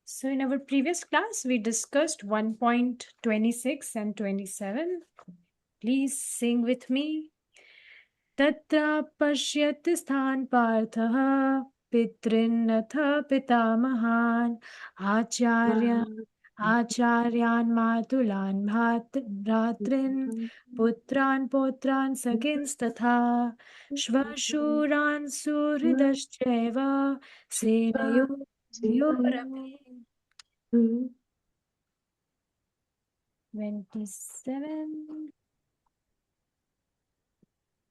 So in our previous class, we discussed 1.26 and 27. Please sing with me. Tatra pashyat sthan partha pitrinnath pitamahan acharya acharyan matulan bhatrin putran potran sakins tatha shvashuran suhridascheva senayo yorapi. 27.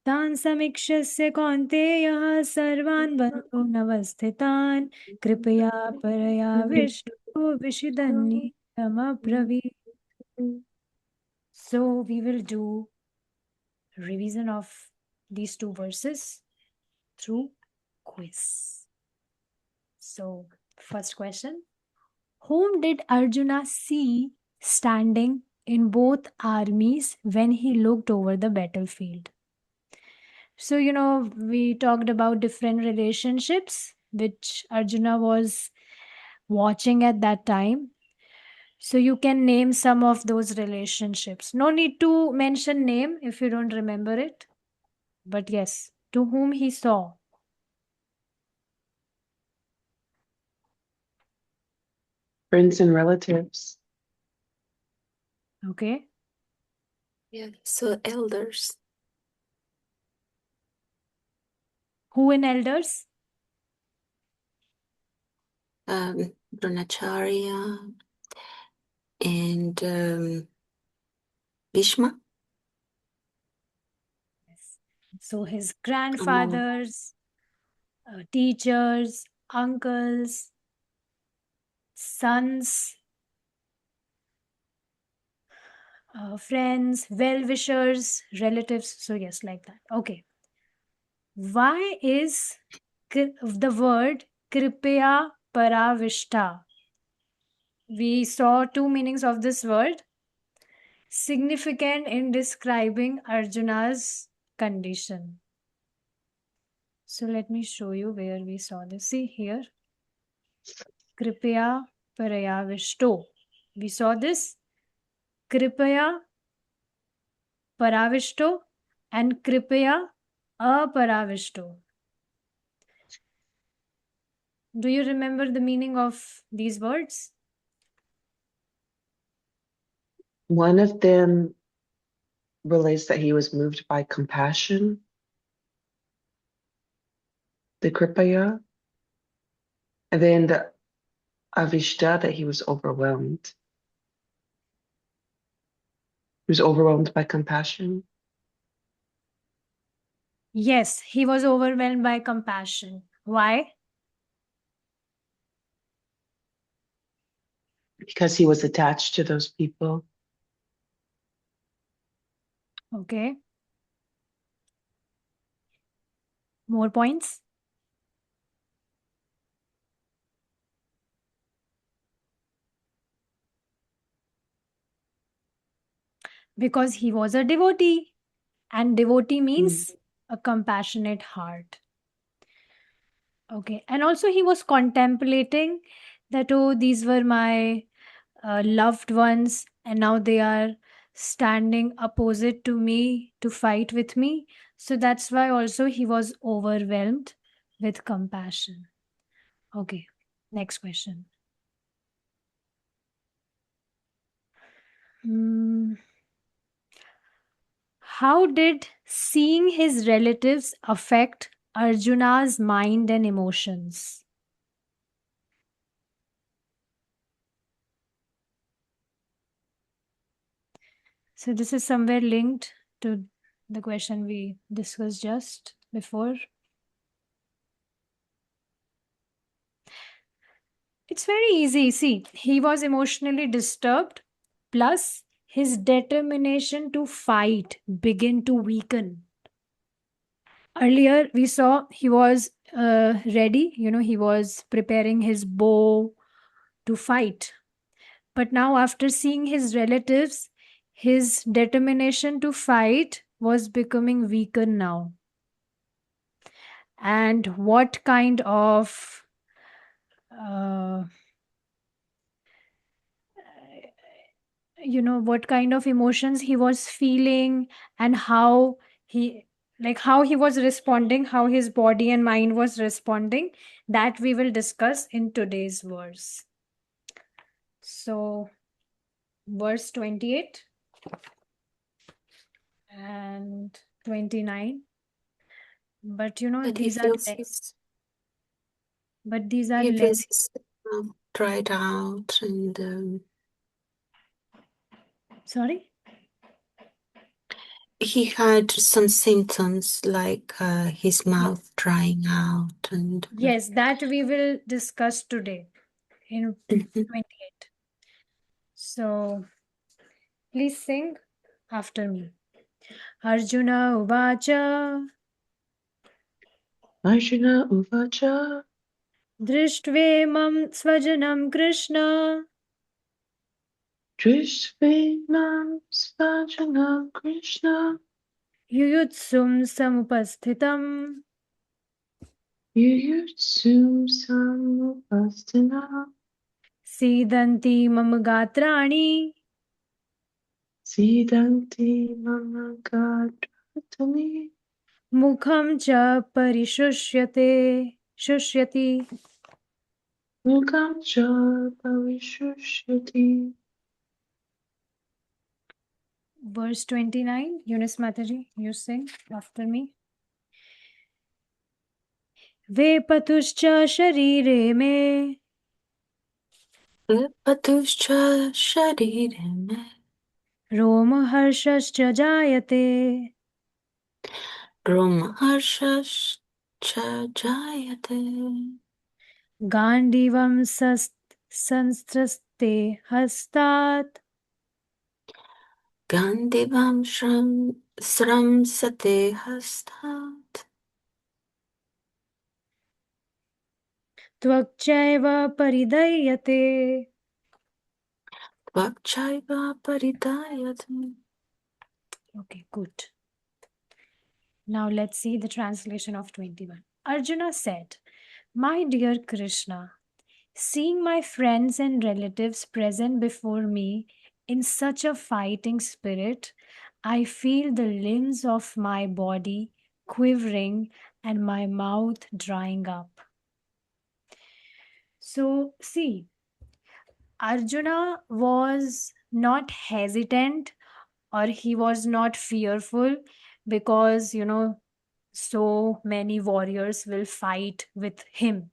तान् समीक्ष्य कौन्तेयः सर्वान् बन्धूनवस्थितान् कृपया परयाविष्टो विषिदन्नियमब्रवीत्. So we will do revision of these two verses through quiz. So first question. Whom did Arjuna see standing in both armies when he looked over the battlefield? So, we talked about different relationships which Arjuna was watching at that time. So, you can name some of those relationships. No need to mention name if you don't remember it. But yes, to whom he saw. Friends and relatives. Okay. Yeah, so elders. Who in elders? Dronacharya and Bhishma. Yes. So, his grandfathers, teachers, uncles, sons, friends, well-wishers, relatives. So yes, like that. Okay. Why is the word kripaya paravishta? We saw two meanings of this word. Significant in describing Arjuna's condition. So let me show you where we saw this. See here. Kripaya parayavishto. We saw this. Kripaya paravishto and kripaya aparavishto. Do you remember the meaning of these words? One of them relates that he was moved by compassion, the Kripaya, and then the Avishta, that he was overwhelmed. He was overwhelmed by compassion. Yes, he was overwhelmed by compassion. Why? Because he was attached to those people. Okay. More points? Because he was a devotee. And devotee means a compassionate heart. Okay. And also he was contemplating that, oh, these were my loved ones and now they are standing opposite to me to fight with me. So that's why also he was overwhelmed with compassion. Okay, next question. How did seeing his relatives affect Arjuna's mind and emotions? So this is somewhere linked to the question we discussed just before. It's very easy. See, he was emotionally disturbed, plus his determination to fight began to weaken. Earlier, we saw he was ready, he was preparing his bow to fight. But now, after seeing his relatives, his determination to fight was becoming weaker now. And what kind of what kind of emotions he was feeling, and how he was responding, how his body and mind was responding. That we will discuss in today's verse. So verse 28 and 29. But But he these are feels his these are mouth dried out, and sorry. he had some symptoms like his mouth drying out, and Yes, that we will discuss today in 28. So please sing after me. Arjuna Uvacha Arjuna Uvacha Drishtveman Svajanam Krishna Drishvinam Svajanam Krishna Yuyutsum Samupasthitam Yuyutsum Samupasthana Sidanti Mama Gatrani Siddhanti Mama Gadratani Mukham Cha Parishusyate Shushyati. Mukam Cha Parishushati. Verse 29, Eunice Mataji, you sing after me. Vepatuscha sharire me Patuscha sharire me Roma harshascha jayate Brahmaharshascha jayate Gandivam sanstraste hastat Gandivam sramsate hastat Tvakchaiva paridayate. Vakchaiva paridayate. Okay, good. Now let's see the translation of 21. Arjuna said, My dear Krishna, seeing my friends and relatives present before me in such a fighting spirit, I feel the limbs of my body quivering and my mouth drying up. So, see, Arjuna was not hesitant, or he was not fearful, because, so many warriors will fight with him.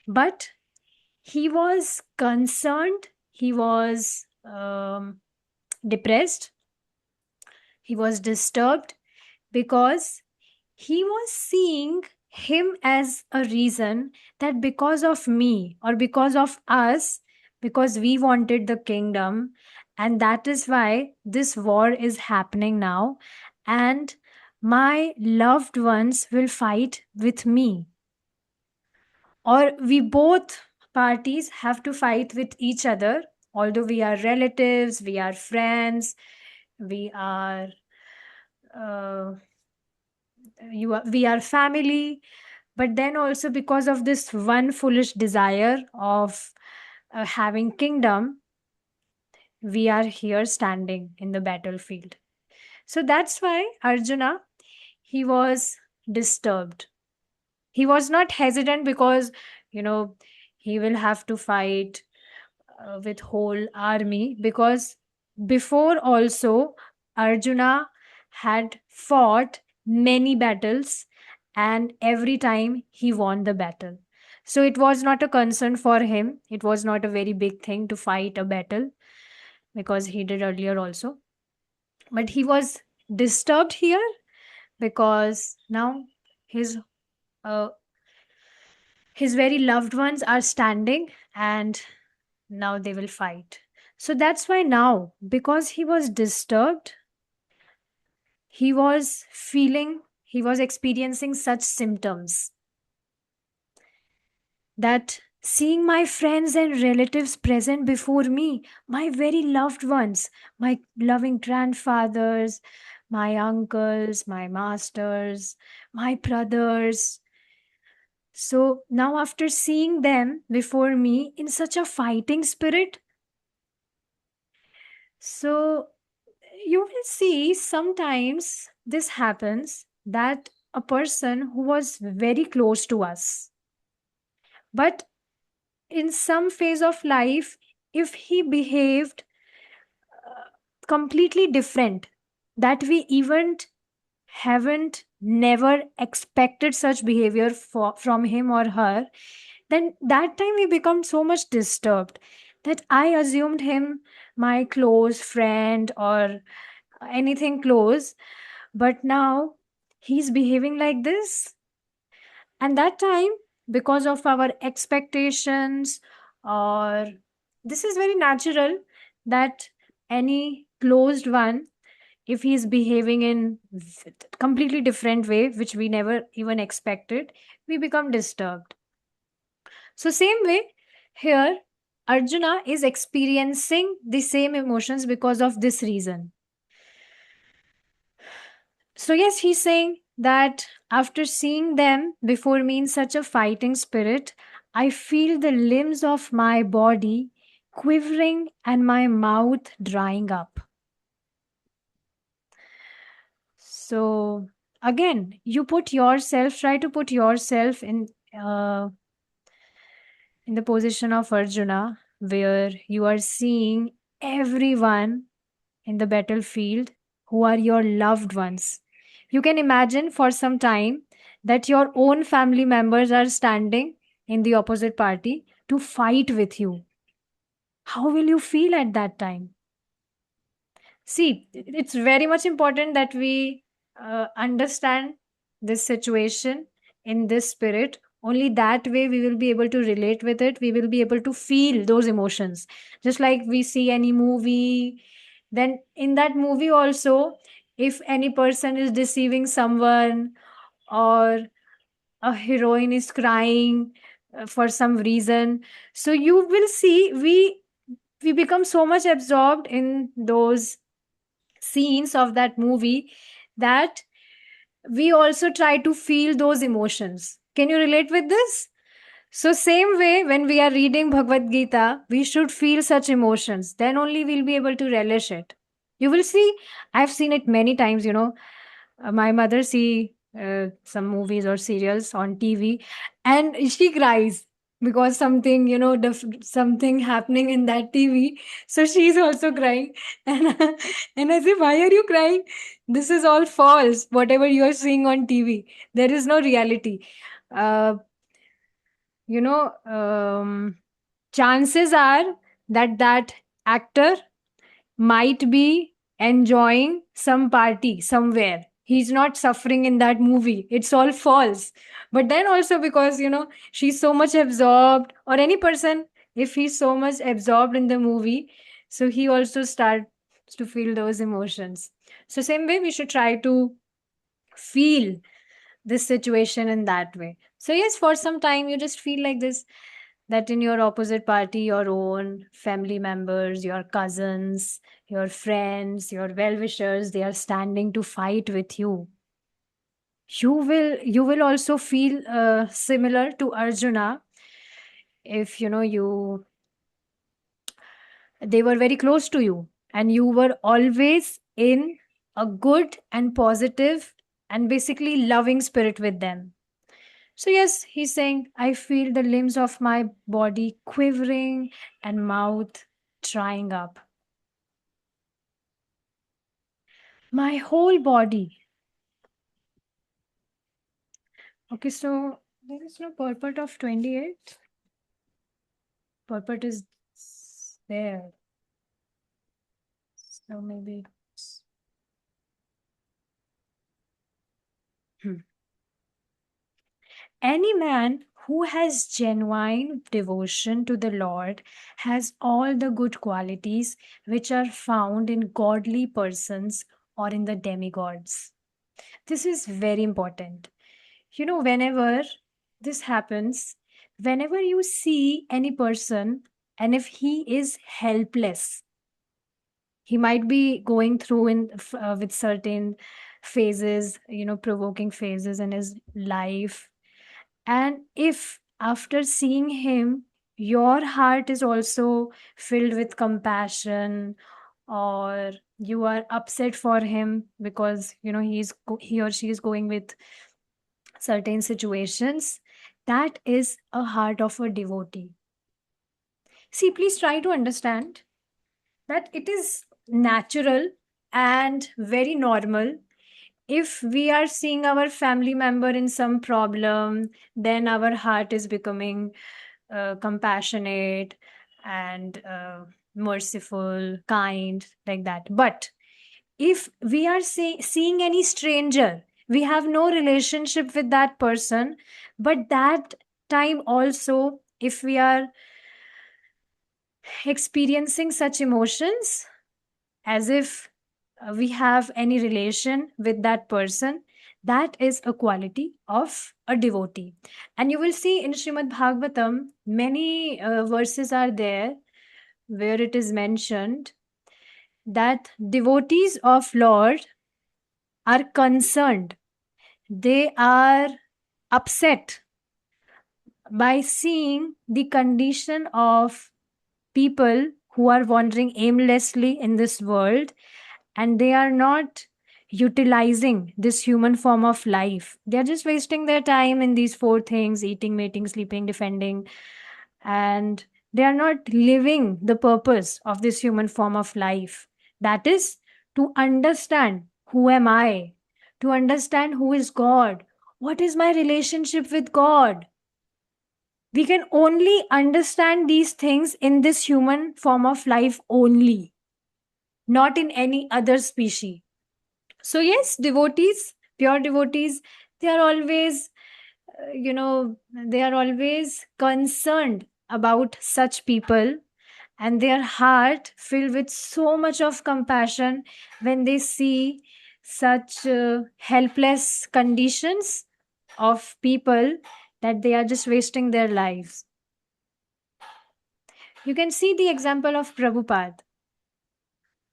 But he was concerned, he was depressed, he was disturbed, because he was seeing him as a reason that because of me or because of us, because we wanted the kingdom, and that is why this war is happening now, and my loved ones will fight with me, or we both parties have to fight with each other, although we are relatives, we are friends, we are uh, we are family, but then also because of this one foolish desire of having kingdom, we are here standing in the battlefield. So that's why Arjuna, he was disturbed. He was not hesitant because he will have to fight with whole army, because before also Arjuna had fought many battles, and every time he won the battle. So it was not a concern for him, it was not a very big thing to fight a battle, because he did earlier also. But he was disturbed here because now his uh, his very loved ones are standing, and now they will fight. So that's why now, because he was disturbed, he was experiencing such symptoms, that seeing my friends and relatives present before me, my very loved ones, my loving grandfathers, my uncles, my masters, my brothers. So now, after seeing them before me in such a fighting spirit, So you will see sometimes this happens that a person who was very close to us, but in some phase of life, if he behaved completely different, that we even haven't never expected such behavior from him or her, then that time we become so much disturbed that I assumed him my close friend or anything close, but now he's behaving like this. And that time, because of our expectations, or this is very natural that any closed one, if he's behaving in completely different way which we never even expected, we become disturbed. So same way here, Arjuna is experiencing the same emotions because of this reason. So yes, he's saying that after seeing them before me in such a fighting spirit, I feel the limbs of my body quivering and my mouth drying up. So again, you put yourself, try to put yourself in the position of Arjuna, where you are seeing everyone in the battlefield who are your loved ones. You can imagine for some time that your own family members are standing in the opposite party to fight with you. How will you feel at that time? See, it's very much important that we understand this situation in this spirit. Only that way we will be able to relate with it. We will be able to feel those emotions. Just like we see any movie, then in that movie also, if any person is deceiving someone or a heroine is crying for some reason, so you will see we become so much absorbed in those scenes of that movie that we also try to feel those emotions. Can you relate with this? So same way, when we are reading Bhagavad Gita, we should feel such emotions, then only we'll be able to relish it. You will see, I've seen it many times, my mother see some movies or serials on TV, and she cries because something, something happening in that TV. So she's also crying, and and I say, why are you crying? This is all false. Whatever you are seeing on TV, there is no reality. Uh, you know, chances are that that actor might be enjoying some party somewhere. He's not suffering in that movie. It's all false. But then also because, she's so much absorbed, or any person, if he's so much absorbed in the movie, so he also starts to feel those emotions. So, same way, we should try to feel this situation in that way. So, yes, for some time, you just feel like this, that in your opposite party, your own family members, your cousins, your friends, your well-wishers, they are standing to fight with you. You will also feel similar to Arjuna if you they were very close to you and you were always in a good and positive and basically loving spirit with them. So, yes, he's saying, I feel the limbs of my body quivering and mouth drying up. My whole body. Okay, so there is no purport of 28. Purport is there. So maybe. Hmm. Any man who has genuine devotion to the Lord has all the good qualities which are found in godly persons or in the demigods. This is very important. Whenever this happens, whenever you see any person and if he is helpless, he might be going through with certain phases, provoking phases in his life, and if after seeing him, your heart is also filled with compassion or you are upset for him because he or she is going with certain situations, that is a heart of a devotee. See, please try to understand that it is natural and very normal. If we are seeing our family member in some problem, then our heart is becoming compassionate and merciful, kind, like that. But if we are seeing any stranger, we have no relationship with that person, but that time also, if we are experiencing such emotions as if we have any relation with that person, that is a quality of a devotee. And you will see in Srimad Bhagavatam, many verses are there where it is mentioned that devotees of Lord are concerned. They are upset by seeing the condition of people who are wandering aimlessly in this world, and they are not utilizing this human form of life. They are just wasting their time in these four things: eating, mating, sleeping, defending, and they are not living the purpose of this human form of life. That is to understand who am I, to understand who is God, what is my relationship with God. We can only understand these things in this human form of life only, not in any other species. So yes, devotees, pure devotees, they are always they are always concerned about such people, and their heart filled with so much of compassion when they see such helpless conditions of people, that they are just wasting their lives. You can see the example of Prabhupada.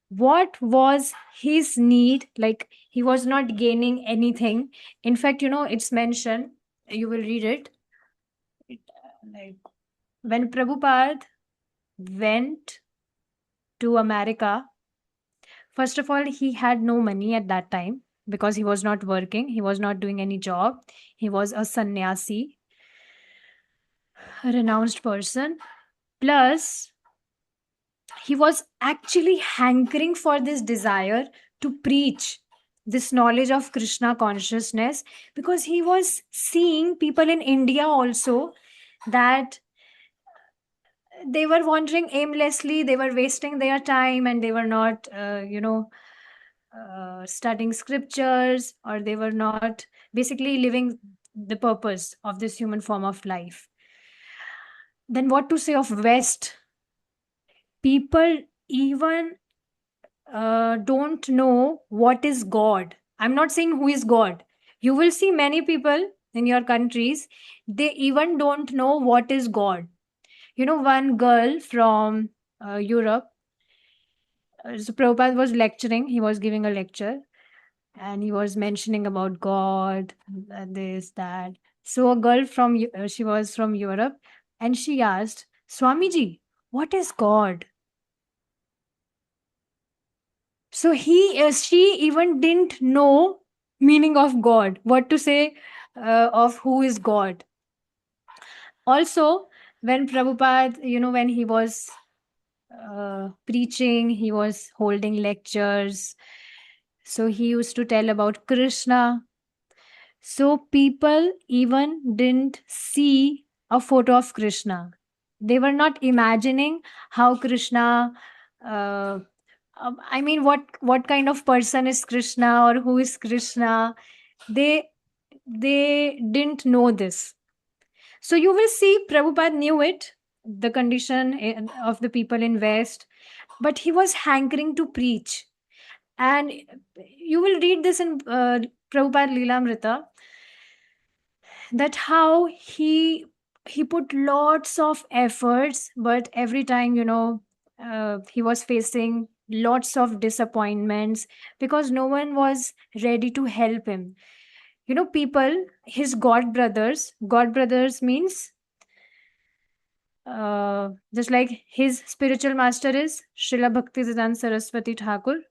What was his need? Like, he was not gaining anything. In fact, it's mentioned, you will read it. Like, when Prabhupada went to America, first of all, he had no money at that time because he was not working, he was not doing any job. He was a sannyasi, a renounced person. Plus, he was actually hankering for this desire to preach this knowledge of Krishna consciousness, because he was seeing people in India also, that they were wandering aimlessly, they were wasting their time, and they were not studying scriptures, or they were not basically living the purpose of this human form of life. Then what to say of West? People even don't know what is God. I'm not saying who is God. You will see many people in your countries, they even don't know what is God. One girl from Europe, so Prabhupada was lecturing, he was giving a lecture, and he was mentioning about God, this, that. So a girl she was from Europe, and she asked, Swamiji, what is God? So she even didn't know meaning of God, what to say of who is God. Also, when Prabhupada, when he was preaching, he was holding lectures. So he used to tell about Kṛṣṇa. So people even didn't see a photo of Kṛṣṇa. They were not imagining how Kṛṣṇa, what kind of person is Kṛṣṇa, or who is Kṛṣṇa. They didn't know this. So you will see Prabhupada knew it, the condition of the people in West, but he was hankering to preach. And you will read this in Prabhupada Leelamrita, that how he put lots of efforts, but every time he was facing lots of disappointments, because no one was ready to help him. People, his god brothers means just like his spiritual master is Srila Bhaktisiddhanta Saraswati Thakur,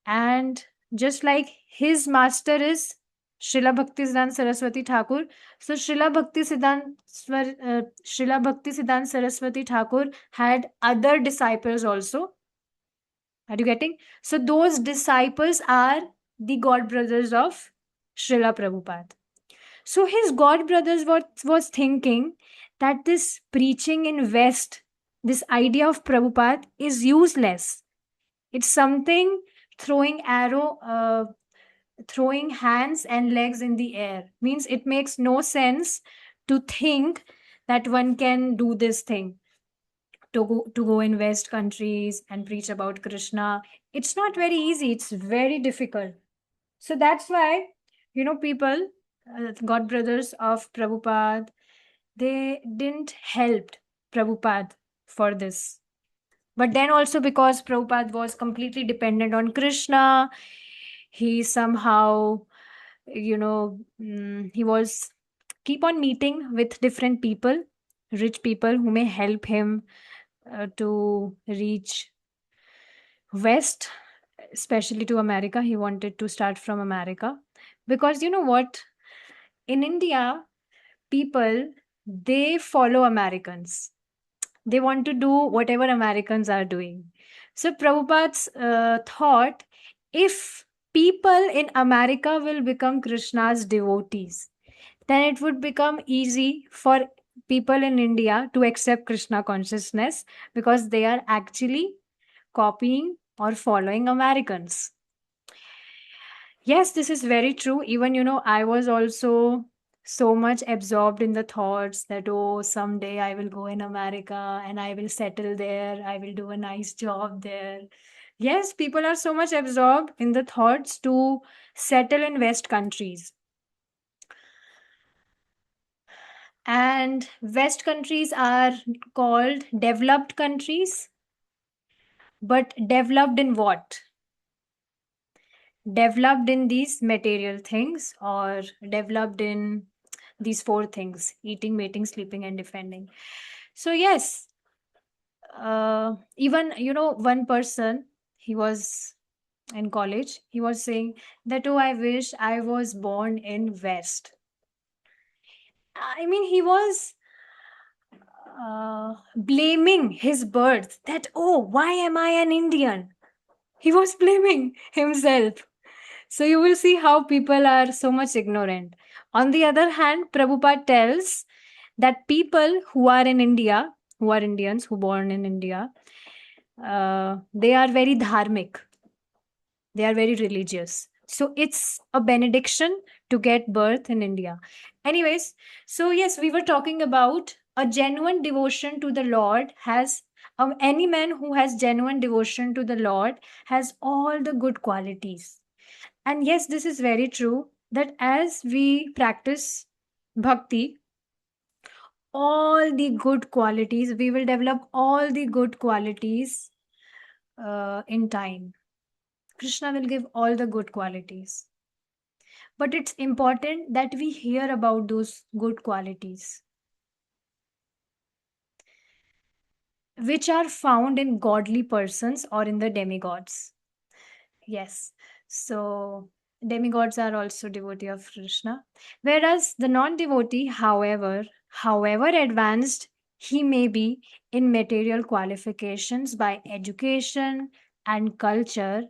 and just like his master is Srila Bhaktisiddhanta Saraswati Thakur, so Srila Bhaktisiddhanta Saraswati Thakur had other disciples also. Are you getting? So those disciples are the god brothers of Srila Prabhupada. So his god brothers was thinking that this preaching in West, this idea of Prabhupada is useless. It's something throwing throwing hands and legs in the air. Means it makes no sense to think that one can do this thing, to go in West countries and preach about Krishna. It's not very easy. It's very difficult. So that's why, people, god brothers of Prabhupada, they didn't help Prabhupada for this. But then also because Prabhupada was completely dependent on Krishna, he somehow, he was keep on meeting with different people, rich people who may help him to reach West, especially to America. He wanted to start from America because you know what? In India, people, they follow Americans. They want to do whatever Americans are doing. So Prabhupada's thought, if people in America will become Krishna's devotees, then it would become easy for people in India to accept Krishna consciousness because they are actually copying or following Americans. Yes, this is very true. Even, I was also so much absorbed in the thoughts that, oh, someday I will go in America and I will settle there. I will do a nice job there. Yes, people are so much absorbed in the thoughts to settle in West countries. And West countries are called developed countries. But developed in what? Developed in these material things, or developed in these four things: eating, mating, sleeping, and defending. So yes, even one person, he was in college, he was saying that, oh, I wish I was born in West. I mean, he was blaming his birth, that, oh, why am I an Indian? He was blaming himself. So you will see how people are so much ignorant. On the other hand, Prabhupada tells that people who are in India, who are Indians, who born in India, they are very dharmic. They are very religious. So it's a benediction to get birth in India. Anyways, so yes, we were talking about a genuine devotion to the Lord has any man who has genuine devotion to the Lord has all the good qualities. And yes, this is very true that as we practice bhakti, all the good qualities, we will develop all the good qualities in time. Krishna will give all the good qualities. But it's important that we hear about those good qualities, which are found in godly persons or in the demigods. Yes. So demigods are also devotee of Krishna. Whereas the non-devotee, however advanced he may be in material qualifications by education and culture,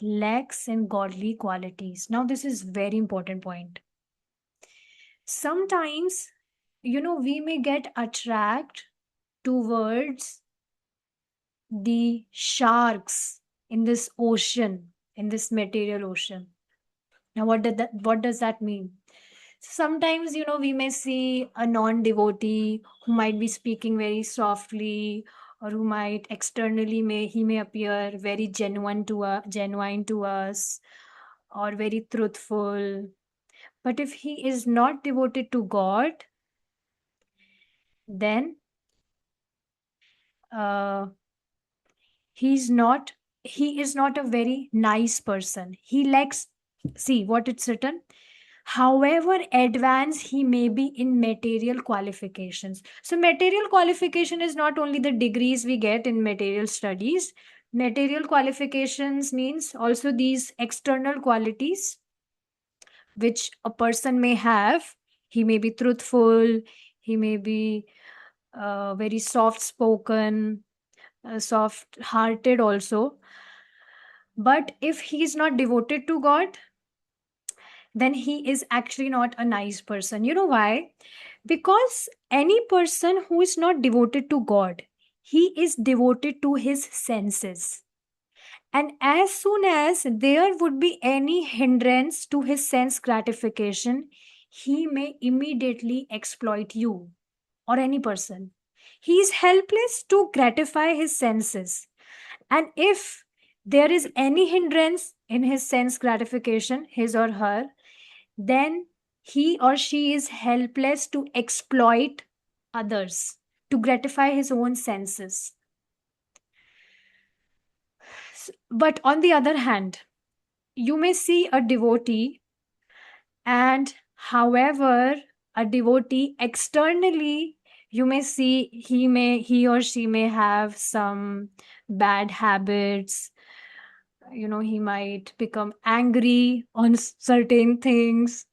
lacks in godly qualities. Now, this is very important point. Sometimes, we may get attracted towards the sharks in this ocean, in this material ocean. Now, what does that mean? Sometimes, we may see a non-devotee who might be speaking very softly, or who might externally he may appear very genuine to us, or very truthful. But if he is not devoted to God, then he is not a very nice person. He lacks, see what it's written, however advanced he may be in material qualifications. So material qualification is not only the degrees we get in material studies. Material qualifications means also these external qualities which a person may have. He may be truthful, he may be very soft spoken, soft hearted also. But if he is not devoted to God, then he is actually not a nice person. You know why? Because any person who is not devoted to God, he is devoted to his senses. And as soon as there would be any hindrance to his sense gratification, he may immediately exploit you or any person. He is helpless to gratify his senses. And if there is any hindrance in his sense gratification, his or her, then he or she is helpless to exploit others, to gratify his own senses. But on the other hand, you may see a devotee, and however, a devotee externally, you may see he or she may have some bad habits. He might become angry on certain things.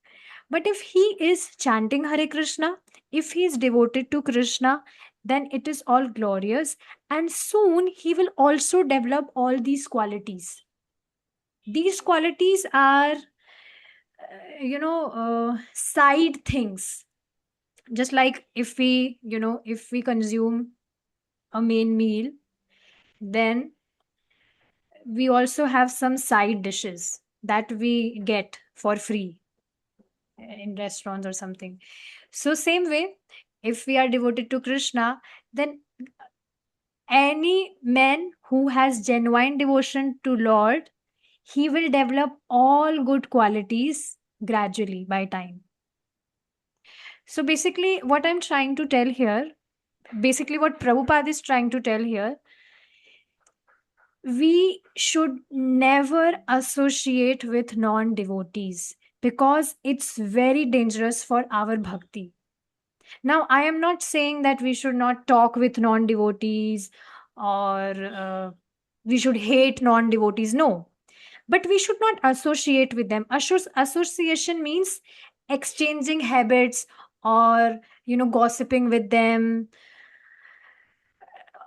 But if he is chanting Hare Krishna, if he is devoted to Krishna, then it is all glorious. And soon he will also develop all these qualities. These qualities are, side things. Just like if we consume a main meal, then we also have some side dishes that we get for free in restaurants or something. So same way, if we are devoted to Krishna, then any man who has genuine devotion to Lord, he will develop all good qualities gradually by time. So basically, what I'm trying to tell here, basically what Prabhupada is trying to tell here, we should never associate with non-devotees because it's very dangerous for our bhakti. Now, I am not saying that we should not talk with non-devotees or we should hate non-devotees. No, but we should not associate with them. Association means exchanging habits or gossiping with them.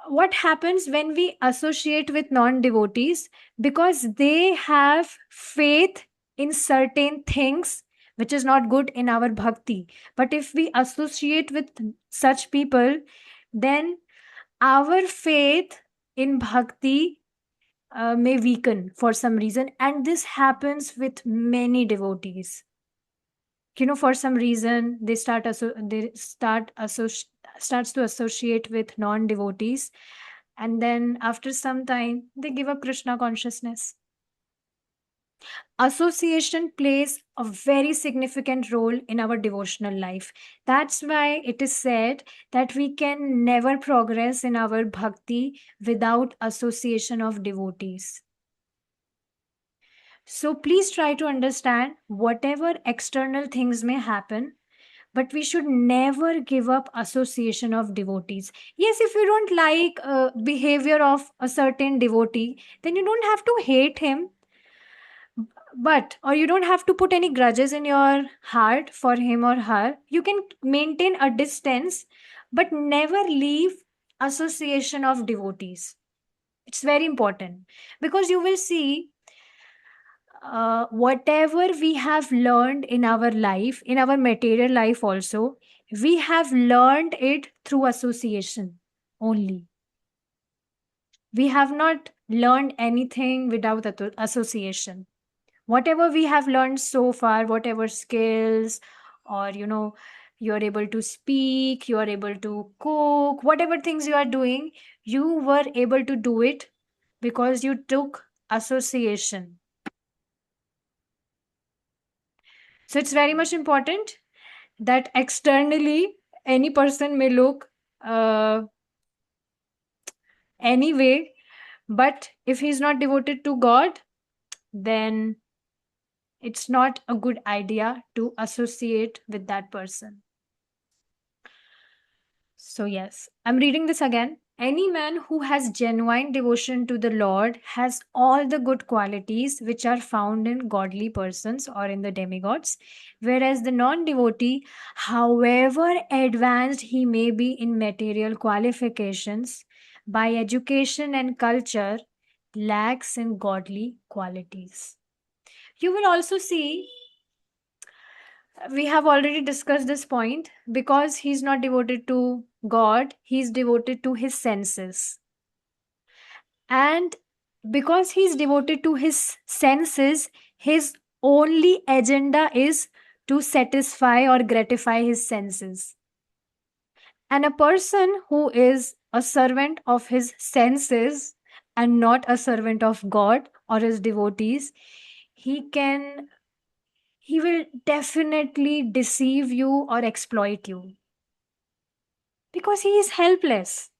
What happens when we associate with non-devotees? Because they have faith in certain things which is not good in our bhakti. But if we associate with such people, then our faith in bhakti may weaken for some reason. And this happens with many devotees. For some reason they starts to associate with non-devotees, and then after some time they give up Krishna consciousness. Association plays a very significant role in our devotional life. That's why it is said that we can never progress in our bhakti without association of devotees. So please try to understand whatever external things may happen, but we should never give up association of devotees. Yes, if you don't like behavior of a certain devotee, then you don't have to hate him, or you don't have to put any grudges in your heart for him or her. You can maintain a distance, but never leave association of devotees. It's very important, because you will see whatever we have learned in our life, in our material life also, we have learned it through association only. We have not learned anything without association. Whatever we have learned so far, whatever skills, or you are able to speak, you are able to cook, whatever things you are doing, you were able to do it because you took association. So it's very much important that externally any person may look anyway, but if he's not devoted to God, then it's not a good idea to associate with that person. So, yes, I'm reading this again. Any man who has genuine devotion to the Lord has all the good qualities which are found in godly persons or in the demigods, whereas the non devotee, however advanced he may be in material qualifications, by education and culture, lacks in godly qualities. You will also see, we have already discussed this point, because he's not devoted to God, he's devoted to his senses. And because he's devoted to his senses, his only agenda is to satisfy or gratify his senses. And a person who is a servant of his senses and not a servant of God or his devotees, he will definitely deceive you or exploit you because he is helpless.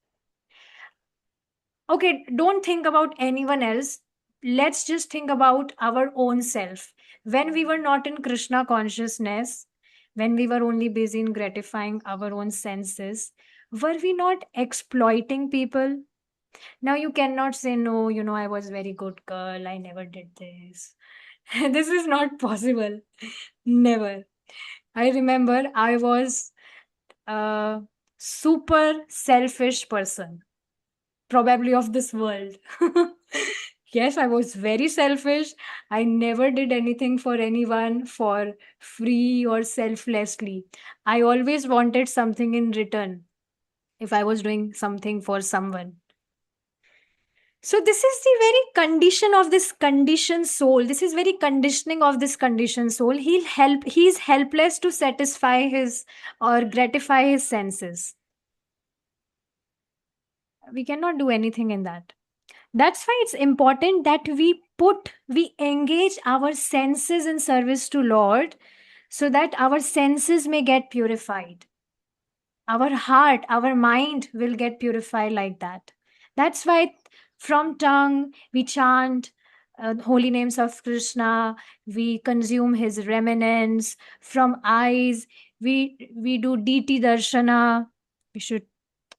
Okay, don't think about anyone else. Let's just think about our own self. When we were not in Krishna consciousness, when we were only busy in gratifying our own senses, were we not exploiting people? Now you cannot say, no, I was very good girl, I never did this. This is not possible. Never. I remember I was a super selfish person, probably of this world. Yes, I was very selfish. I never did anything for anyone for free or selflessly. I always wanted something in return if I was doing something for someone. So this is the very condition of this conditioned soul. This is very conditioning of this conditioned soul. He's helpless to satisfy his or gratify his senses. We cannot do anything in that. That's why it's important that we engage our senses in service to Lord, so that our senses may get purified. Our heart, our mind will get purified like that. That's why from tongue we chant holy names of Krishna, we consume his remnants. From eyes, we do DT darshana. We should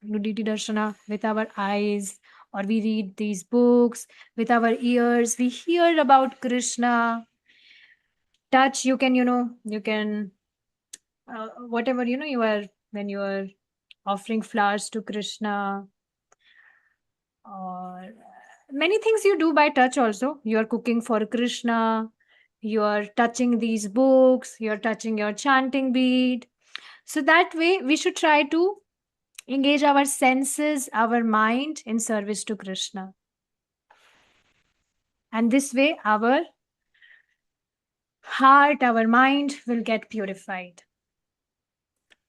do DT darshana with our eyes, or we read these books with our ears. We hear about Krishna. Touch, you can whatever you are, when you are offering flowers to Krishna, or many things you do by touch also. You are cooking for Krishna, you are touching these books, you are touching your chanting bead. So that way we should try to engage our senses, our mind in service to Krishna. And this way our heart, our mind will get purified.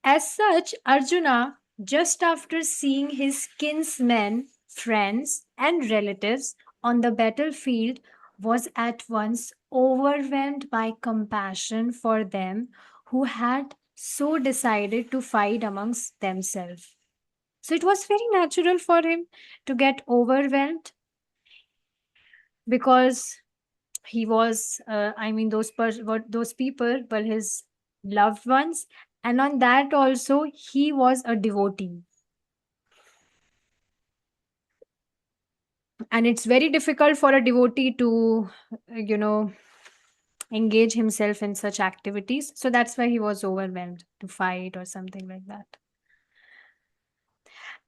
As such, Arjuna, just after seeing his kinsmen, friends, and relatives on the battlefield, was at once overwhelmed by compassion for them who had so decided to fight amongst themselves. So it was very natural for him to get overwhelmed, because he was, those people were his loved ones, and on that also he was a devotee. And it's very difficult for a devotee to engage himself in such activities. So that's why he was overwhelmed to fight or something like that.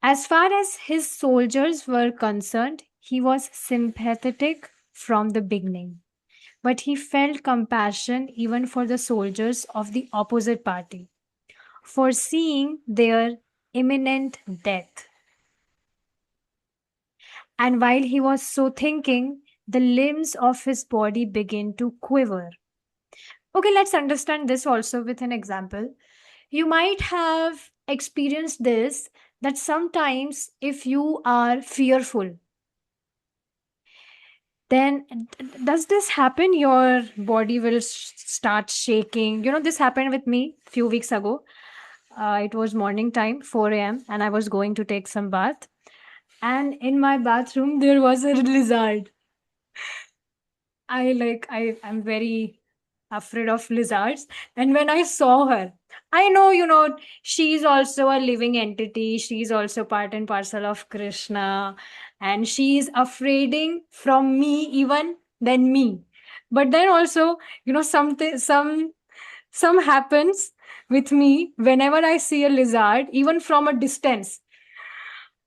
As far as his soldiers were concerned, he was sympathetic from the beginning, but he felt compassion even for the soldiers of the opposite party, foreseeing their imminent death. And while he was so thinking, the limbs of his body began to quiver. Okay, let's understand this also with an example. You might have experienced this, that sometimes if you are fearful, then does this happen? Your body will start shaking. This happened with me a few weeks ago. It was morning time, 4 a.m., and I was going to take some bath. And in my bathroom, there was a lizard. I'm very afraid of lizards. And when I saw her, I know, she's also a living entity. She's also part and parcel of Krishna. And she's afraiding from me even than me. But then also, some happens with me whenever I see a lizard, even from a distance,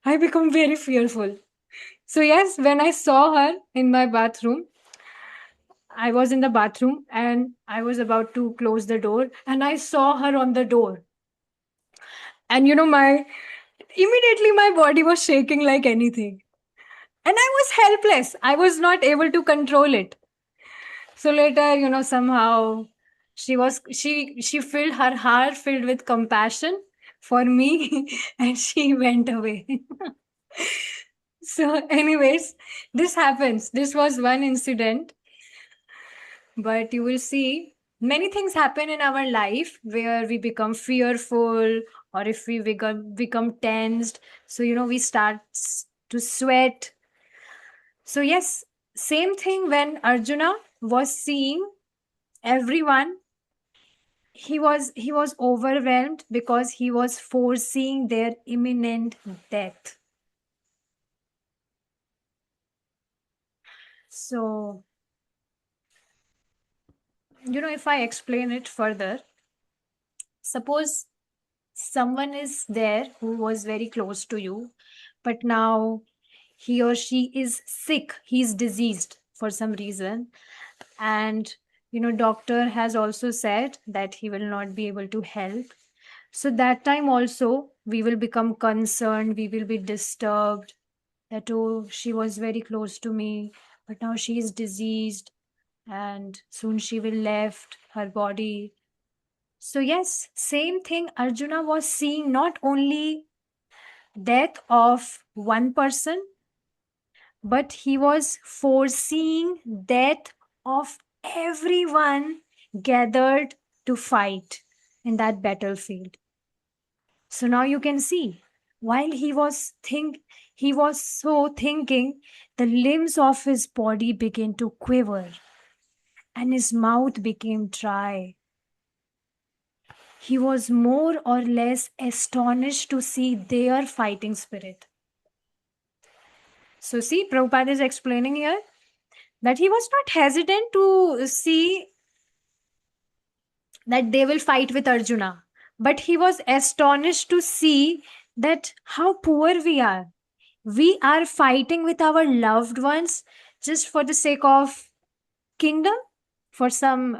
I become very fearful. So yes, when I saw her in my bathroom, I was in the bathroom and I was about to close the door and I saw her on the door. And my immediately my body was shaking like anything. And I was helpless. I was not able to control it. So later, somehow she filled her heart filled with compassion for me and she went away. So, anyways, this happens. This was one incident. But you will see many things happen in our life where we become fearful or if we become tensed. So, we start to sweat. So, yes, same thing when Arjuna was seeing everyone, he was overwhelmed because he was foreseeing their imminent death. So, if I explain it further, suppose someone is there who was very close to you, but now he or she is sick, he's diseased for some reason, and doctor has also said that he will not be able to help. So that time also we will become concerned, we will be disturbed that, oh, she was very close to me, but now she is diseased and soon she will left her body. So yes, same thing Arjuna was seeing, not only death of one person, but he was foreseeing death of everyone gathered to fight in that battlefield. So now you can see, while he was so thinking, the limbs of his body began to quiver and his mouth became dry. He was more or less astonished to see their fighting spirit. So see, Prabhupada is explaining here that he was not hesitant to see that they will fight with Arjuna, but he was astonished to see that how poor we are. We are fighting with our loved ones just for the sake of kingdom, for some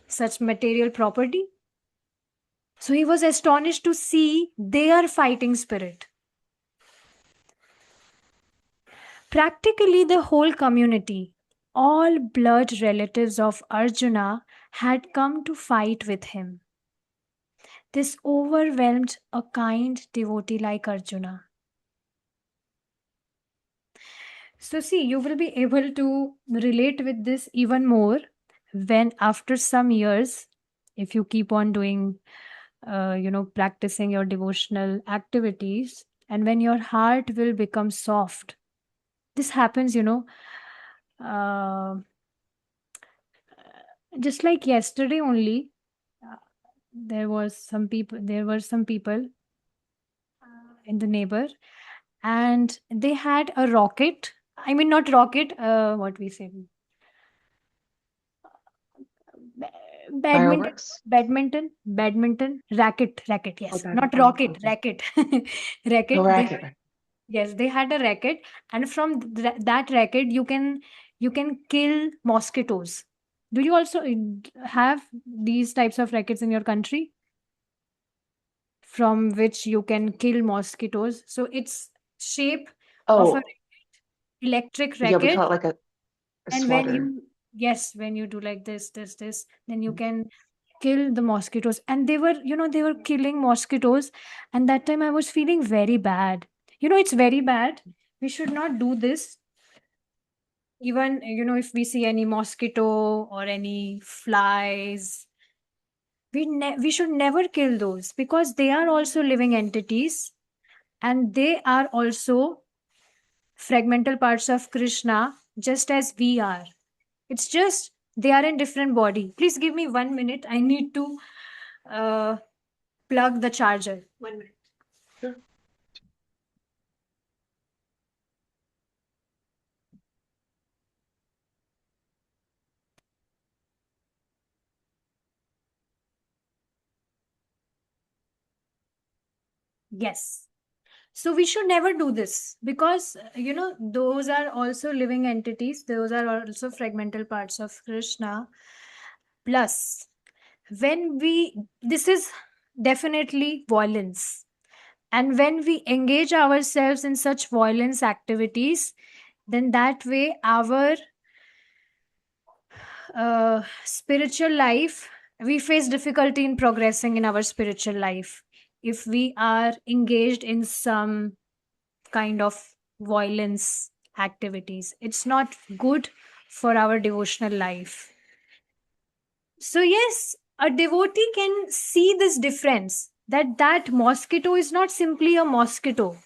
such material property. So he was astonished to see their fighting spirit. Practically the whole community, all blood relatives of Arjuna, had come to fight with him. This overwhelmed a kind devotee like Arjuna. So see, you will be able to relate with this even more when after some years, if you keep on doing, practicing your devotional activities, and when your heart will become soft. This happens, just like yesterday only, there were some people in the neighbor, and they had a rocket. I mean, not rocket, what we say, badminton, Fireworks? badminton racket. Yes, not Badminton. rocket, Okay. racket, No racket. racket. Right. Yes, they had a racket, and from that racket, you can kill mosquitoes. Do you also have these types of rackets in your country from which you can kill mosquitoes? So it's shape of a Oh, electric yeah, we racket, call it like a and when swatter. you do like this, then you can kill the mosquitoes. And they were killing mosquitoes, and that time I was feeling very bad. It's very bad. We should not do this. Even if we see any mosquito or any flies, we should never kill those, because they are also living entities and they are also fragmental parts of Krishna, just as we are. It's just They are in different body. Please give me 1 minute. I need to plug the charger. 1 minute. Sure. Yes. So we should never do this because, those are also living entities. Those are also fragmental parts of Krishna. Plus, this is definitely violence. And when we engage ourselves in such violence activities, then that way our spiritual life, we face difficulty in progressing in our spiritual life if we are engaged in some kind of violence activities. It's not good for our devotional life. So yes, a devotee can see this difference, that mosquito is not simply a mosquito.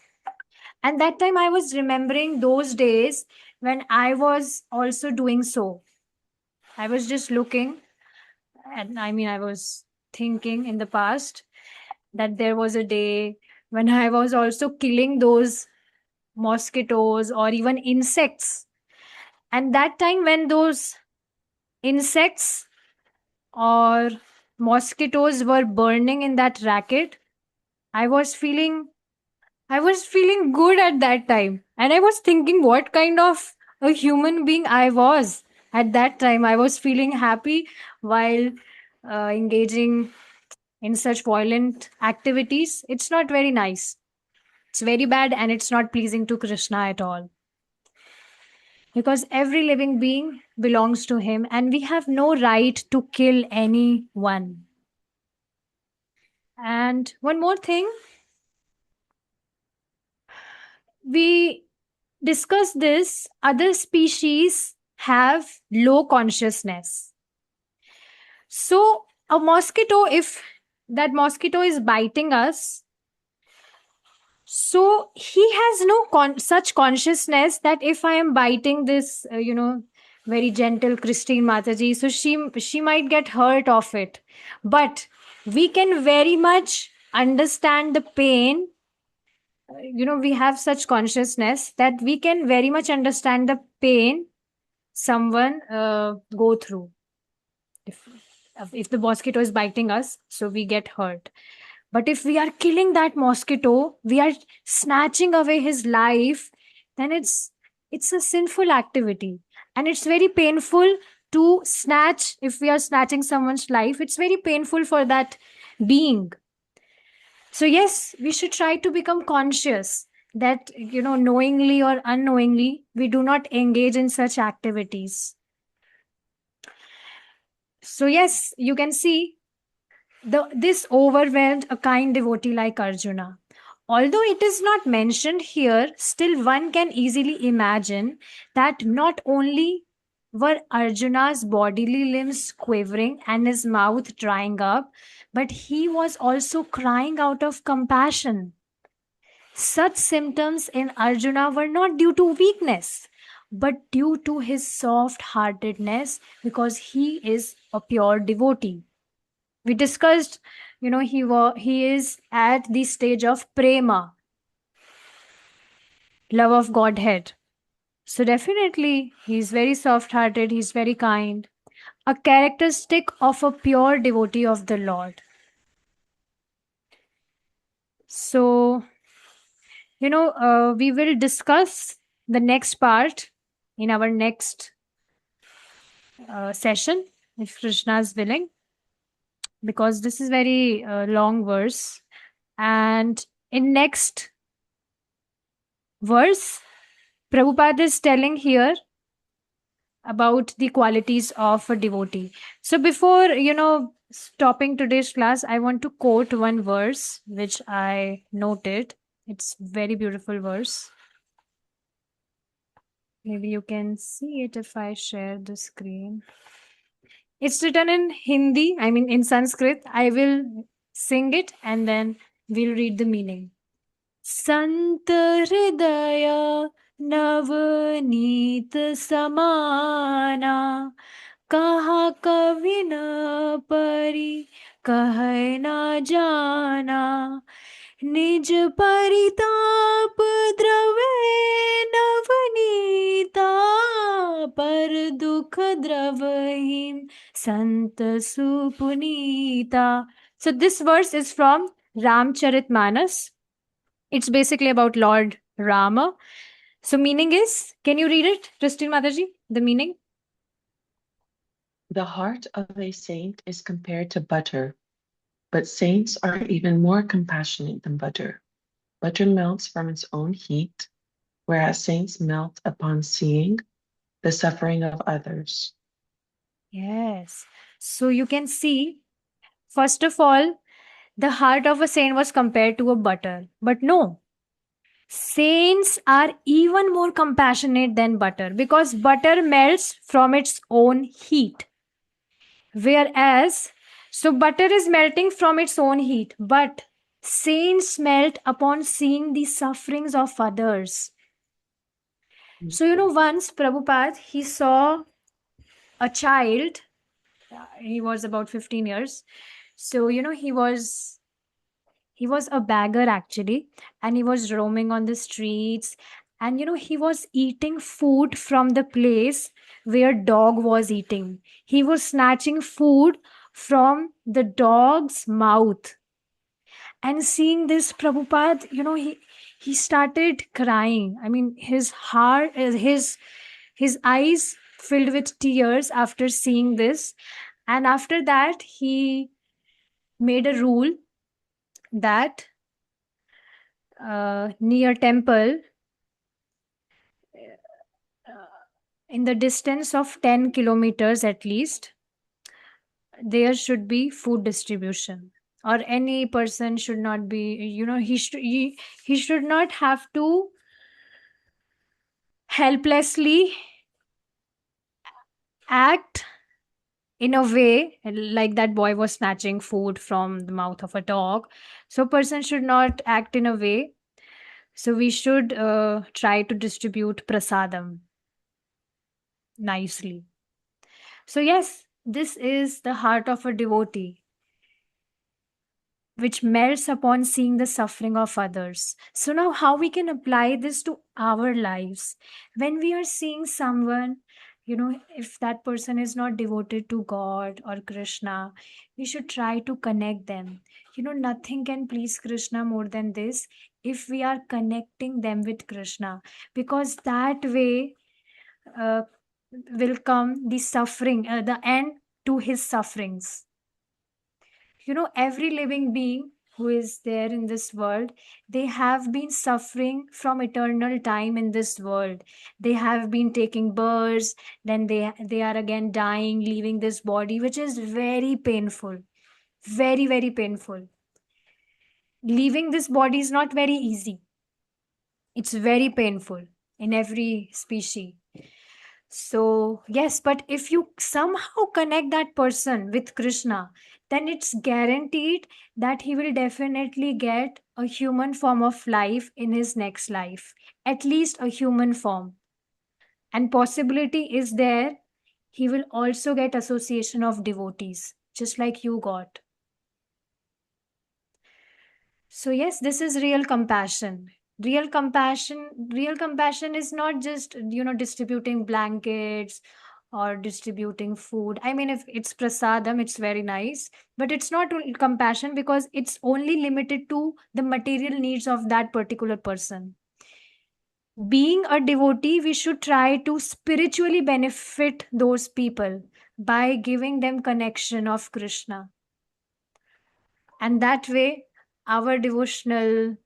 And that time I was remembering those days when I was also doing so. I was just looking, and I was thinking in the past that there was a day when I was also killing those mosquitoes or even insects. And that time when those insects or mosquitoes were burning in that racket, I was feeling I was feeling good at that time. And I was thinking what kind of a human being I was at that time. I was feeling happy while engaging in such violent activities. It's not very nice. It's very bad and it's not pleasing to Krishna at all. Because every living being belongs to him and we have no right to kill anyone. And one more thing, we discussed this, other species have low consciousness. So a mosquito, if that mosquito is biting us, so he has no such consciousness that if I am biting this, very gentle Christine Mataji, so she might get hurt of it. But we can very much understand the pain. We have such consciousness that we can very much understand the pain someone go through. If the mosquito is biting us, so we get hurt. But if we are killing that mosquito, we are snatching away his life, then it's a sinful activity. And it's very painful to snatch. If we are snatching someone's life, it's very painful for that being. So yes, we should try to become conscious that, knowingly or unknowingly, we do not engage in such activities. So yes, you can see this overwhelmed a kind devotee like Arjuna. Although it is not mentioned here, still one can easily imagine that not only were Arjuna's bodily limbs quivering and his mouth drying up, but he was also crying out of compassion. Such symptoms in Arjuna were not due to weakness, but due to his soft heartedness because he is a pure devotee. We discussed, he is at the stage of prema, love of Godhead. So definitely he's very soft-hearted, he's very kind, a characteristic of a pure devotee of the Lord. So, we will discuss the next part in our next session, if Krishna is willing, because this is very long verse. And in next verse, Prabhupada is telling here about the qualities of a devotee. So before, stopping today's class, I want to quote one verse which I noted. It's very beautiful verse. Maybe you can see it if I share the screen. It's written in Hindi, in Sanskrit. I will sing it and then we'll read the meaning. Sant Hridaya Navneet Samana कहा कवि न परी कह न जाना निज परिताप द्रवे नवनीता पर दुख द्रवहीम sant supunita. So this verse is from Ramcharitmanas. It's basically about Lord Rama. So meaning is, can you read it, Christine Mataji? The meaning? The heart of a saint is compared to butter, but saints are even more compassionate than butter. Butter melts from its own heat, whereas saints melt upon seeing the suffering of others. Yes. So you can see, first of all, the heart of a saint was compared to a butter. But no, saints are even more compassionate than butter because butter melts from its own heat. Whereas, so butter is melting from its own heat, but saints melt upon seeing the sufferings of others. So, once Prabhupada, he saw a child, he was about 15 years. So, he was a beggar actually, and he was roaming on the streets, and he was eating food from the place where dog was eating. He was snatching food from the dog's mouth. And seeing this, Prabhupada, he started crying. I mean, his heart, his eyes filled with tears after seeing this. And after that, he made a rule that near temple, in the distance of 10 kilometers at least, there should be food distribution, or any person should not be, he should not have to helplessly act in a way like that boy was snatching food from the mouth of a dog. So person should not act in a way. So we should try to distribute prasadam nicely. So yes, this is the heart of a devotee, which melts upon seeing the suffering of others. So now how we can apply this to our lives? When we are seeing someone, if that person is not devoted to God or Krishna, we should try to connect them. Nothing can please Krishna more than this, if we are connecting them with Krishna, because that way will come the suffering, the end to his sufferings. Every living being who is there in this world, they have been suffering from eternal time in this world. They have been taking births, then they are again dying, leaving this body, which is very painful, very, very painful. Leaving this body is not very easy. It's very painful in every species. So, yes, but if you somehow connect that person with Krishna, then it's guaranteed that he will definitely get a human form of life in his next life, at least a human form. And possibility is there, he will also get association of devotees, just like you got. So, yes, this is real compassion. Real compassion is not just, distributing blankets or distributing food. I mean, if it's prasadam, it's very nice, but it's not compassion because it's only limited to the material needs of that particular person. Being a devotee, we should try to spiritually benefit those people by giving them connection of Krishna. And that way, our devotional,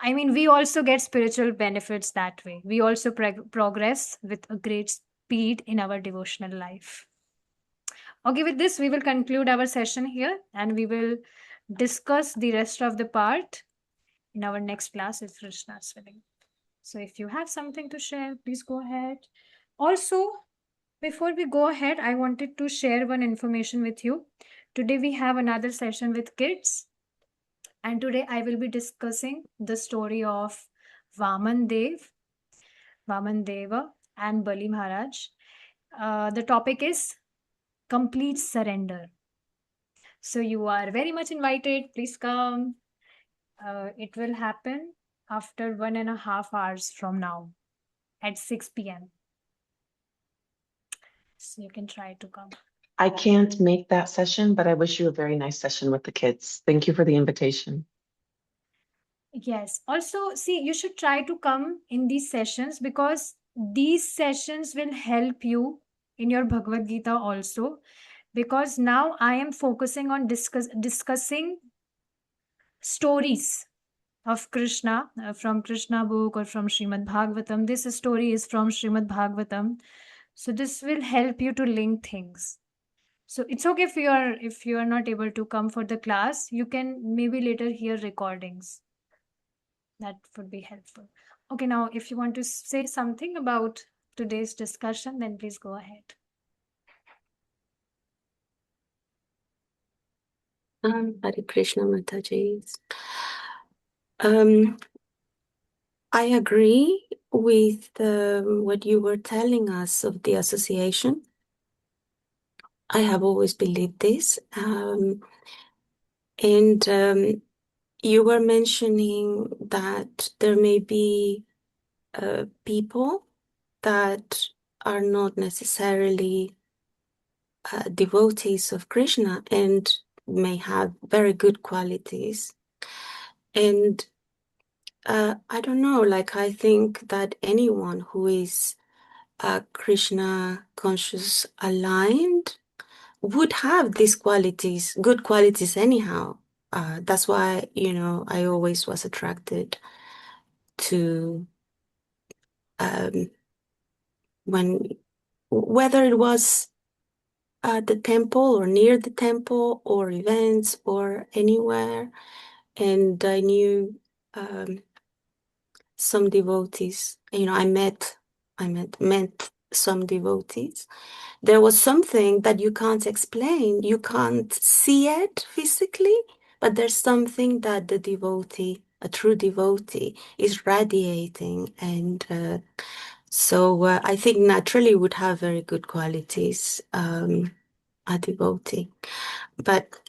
we also get spiritual benefits that way. We also progress with a great speed in our devotional life. Okay, with this, we will conclude our session here, and we will discuss the rest of the part in our next class if Krishna's willing. So if you have something to share, please go ahead. Also, before we go ahead, I wanted to share one information with you. Today we have another session with kids, and today I will be discussing the story of Vaman Deva and Bali Maharaj. The topic is complete surrender. So you are very much invited. Please come. It will happen after 1.5 hours from now at 6 p.m. So you can try to come. I can't make that session, but I wish you a very nice session with the kids. Thank you for the invitation. Yes. Also, see, you should try to come in these sessions because these sessions will help you in your Bhagavad Gita also. Because now I am focusing on discussing stories of Krishna from Krishna book or from Srimad Bhagavatam. This story is from Srimad Bhagavatam. So this will help you to link things. So it's okay if you are not able to come for the class, you can maybe later hear recordings. That would be helpful. Okay, now if you want to say something about today's discussion, then please go ahead. Hare Krishna Mataji. I agree with what you were telling us of the association. I have always believed this. And you were mentioning that there may be people that are not necessarily devotees of Krishna and may have very good qualities. And I don't know, like I think that anyone who is Krishna conscious aligned would have these qualities, good qualities anyhow. That's why, I always was attracted to whether it was at the temple or near the temple or events or anywhere. And I knew some devotees, I met some devotees. There was something that you can't explain. You can't see it physically, but there's something that the devotee, a true devotee, is radiating. And so I think naturally would have very good qualities, a devotee. But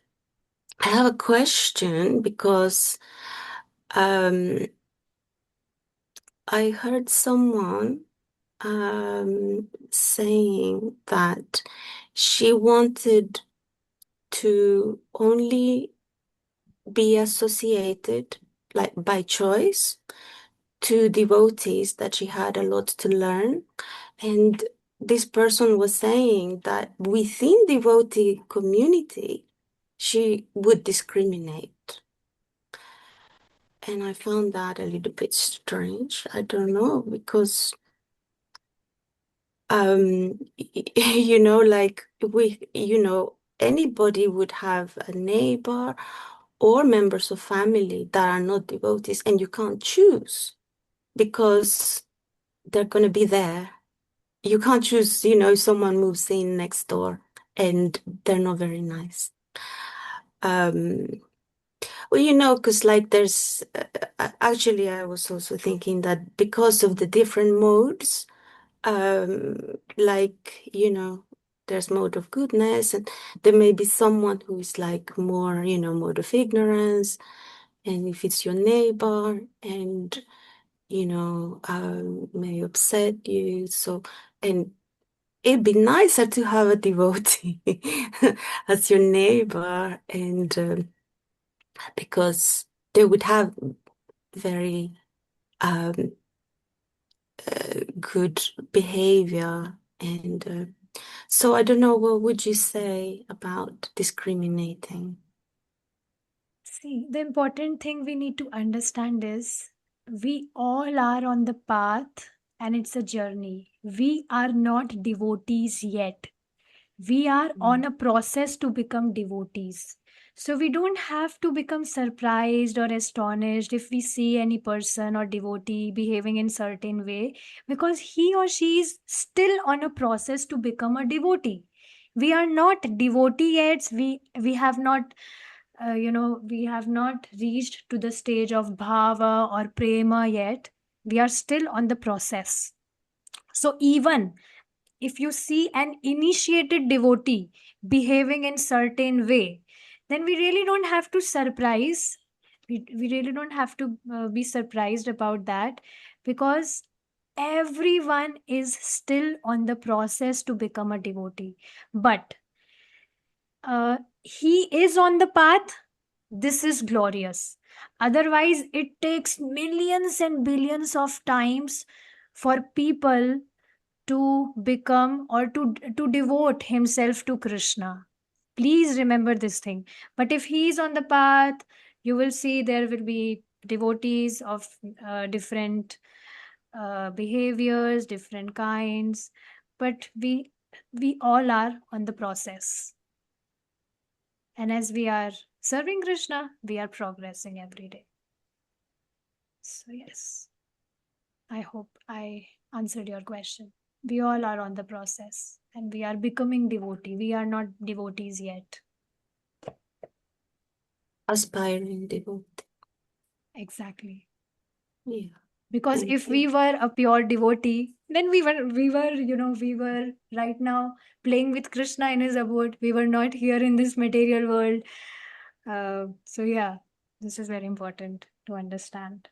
I have a question because I heard someone saying that she wanted to only be associated, like by choice, to devotees that she had a lot to learn. And this person was saying that within devotee community, she would discriminate. And I found that a little bit strange. I don't know, because like anybody would have a neighbor or members of family that are not devotees, and you can't choose because they're going to be there. You can't choose, if someone moves in next door and they're not very nice. Well, because like there's actually, I was also thinking that because of the different modes, like, there's mode of goodness, and there may be someone who is like more, mode of ignorance. And if it's your neighbor and, may upset you. So, and it'd be nicer to have a devotee as your neighbor, and because they would have very good behavior. And so I don't know, what would you say about discriminating? See, the important thing we need to understand is we all are on the path and it's a journey. We are not devotees yet. We are on a process to become devotees. So we don't have to become surprised or astonished if we see any person or devotee behaving in certain way, because he or she is still on a process to become a devotee. We are not devotee yet. We have not we have not reached to the stage of bhava or prema yet. We are still on the process. So even if you see an initiated devotee behaving in certain way, then we really don't have to surprise. We really don't have to be surprised about that, because everyone is still on the process to become a devotee. But he is on the path. This is glorious. Otherwise, it takes millions and billions of times for people to become or to devote himself to Krishna. Please remember this thing. But if he is on the path, you will see there will be devotees of different behaviors, different kinds. But we all are on the process. And as we are serving Krishna, we are progressing every day. So yes, I hope I answered your question. We all are on the process and we are becoming devotee. We are not devotees yet. Aspiring devotee. Exactly. Yeah. Because Thank if you. we were a pure devotee, then we were right now playing with Krishna in his abode. We were not here in this material world. So yeah, this is very important to understand.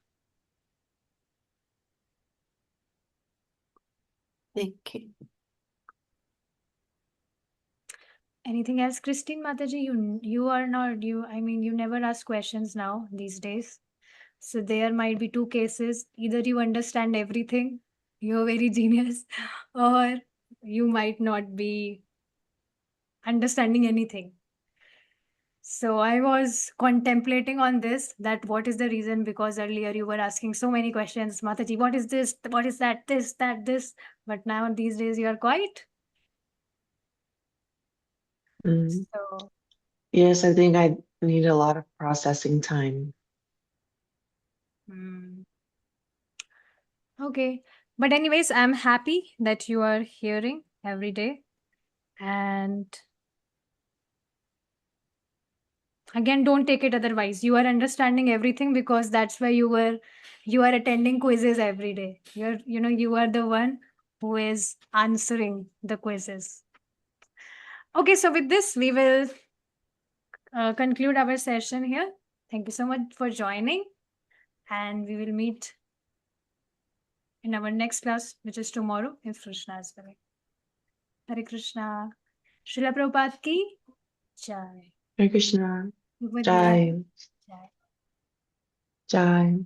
Thank you. Anything else, Christine Mataji? You are not you. I mean, you never ask questions now these days. So there might be two cases. Either you understand everything, you're very genius, or you might not be understanding anything. So I was contemplating on this, that what is the reason, because earlier you were asking so many questions, Mataji, what is this? What is that? This, that, this. But now these days you are quiet. Mm. So Yes, I think I need a lot of processing time. okay. But anyways, I'm happy that you are hearing every day. And again, don't take it otherwise. You are understanding everything because that's why you are attending quizzes every day. You are the one who is answering the quizzes. Okay, so with this, we will conclude our session here. Thank you so much for joining, and we will meet in our next class, which is tomorrow, if Krishna is willing. Hare Krishna. Srila Prabhupada ki jai. Hare Krishna. Bhagavad Gita Jai. ki jai. Jai.